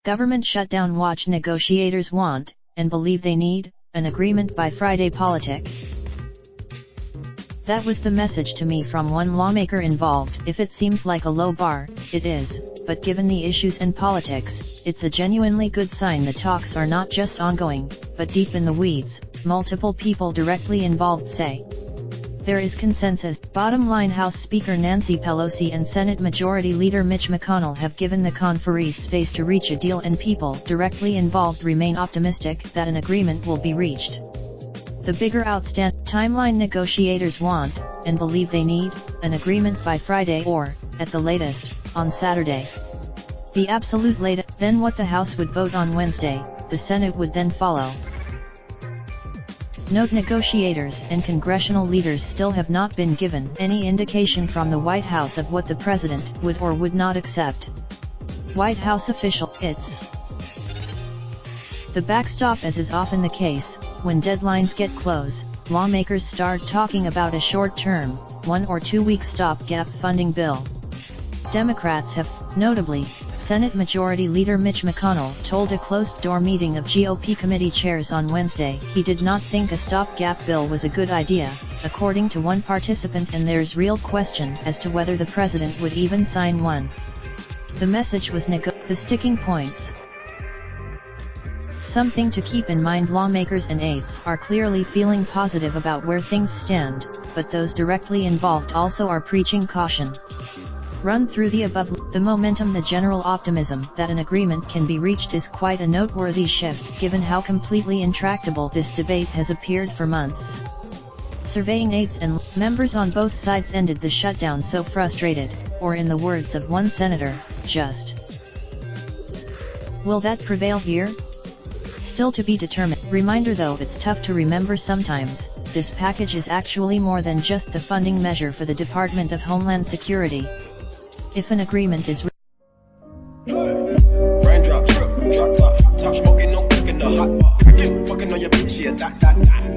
Government shutdown watch negotiators want, and believe they need, an agreement by Friday Politic. That was the message to me from one lawmaker involved. If it seems like a low bar, it is, but given the issues and politics, it's a genuinely good sign the talks are not just ongoing, but deep in the weeds, multiple people directly involved say. There is consensus. Bottom line, House Speaker Nancy Pelosi and Senate Majority Leader Mitch McConnell have given the conferees space to reach a deal, and people directly involved remain optimistic that an agreement will be reached. The bigger outstanding timeline: negotiators want, and believe they need, an agreement by Friday or, at the latest, on Saturday. The absolute latest. Then what the House would vote on Wednesday, the Senate would then follow. Note: negotiators and congressional leaders still have not been given any indication from the White House of what the president would or would not accept. White House official: it's the backstop. As is often the case, when deadlines get close, lawmakers start talking about a short-term, 1 or 2 week stopgap funding bill. Democrats have, notably, Senate Majority Leader Mitch McConnell told a closed-door meeting of GOP committee chairs on Wednesday he did not think a stopgap bill was a good idea, according to one participant, and there's real question as to whether the president would even sign one. The message was the sticking points. Something to keep in mind: lawmakers and aides are clearly feeling positive about where things stand, but those directly involved also are preaching caution. Run through the above. The momentum, the general optimism that an agreement can be reached is quite a noteworthy shift given how completely intractable this debate has appeared for months. Surveying aides and members on both sides ended the shutdown so frustrated, or in the words of one senator, just. Will that prevail here? Still to be determined. Reminder though, it's tough to remember sometimes, this package is actually more than just the funding measure for the Department of Homeland Security. If an agreement is raindrop, drip, drop top, top smoking, no cooking the hot pot. Fucking on your bitch, yeah, that.